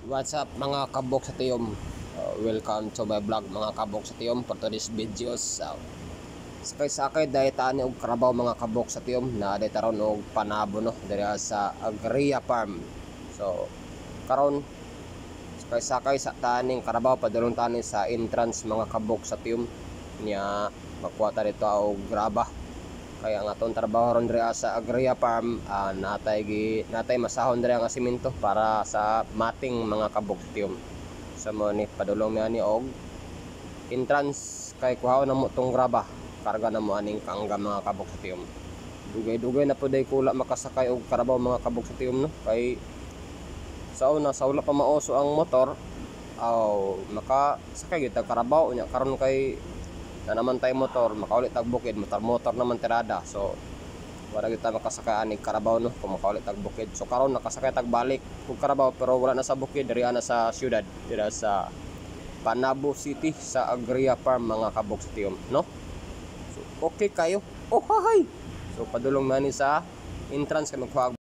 What's up mga kabok sa tiyom? Welcome to my vlog mga kabok sa tiyom for today's videos. Sakay dahil tani og karabaw mga kabok sa tiyom na dahil taron og panabo no diri sa Agria Farm. So karon sakay sa taning karabaw padulong tani sa entrance mga kabok sa tiyom niya makuha ta dito og graba. Kaya nga itong trabaho ron diri sa Agria Farm, natay masahon diri ang simento para sa mating mga kabuktiyom. So mo ni padulong mi ani og entrance kay kuhaw na mo tong graba, karga na mo aning kaangga mga kabuktiyom. Dugay-dugay na puday kula makasakay og karabaw mga kabuktiyom no. Kay sa wala pa maoso ang motor, makasakay gyud tag karabaw nya karon kay na naman tayo motor, makaulit tag bukid, motor naman tirada. So wala kita makasakay ani karabaw no kung makaulit tag bukid. So karon nakasakay tag balik kung karabaw pero wala na sa bukid, diri na sa syudad, diri sa Panabo City sa Agria Farm mga kabuktiyom no. So okay kayo. Oh hi. So padulong man ni sa entrance kay magkuha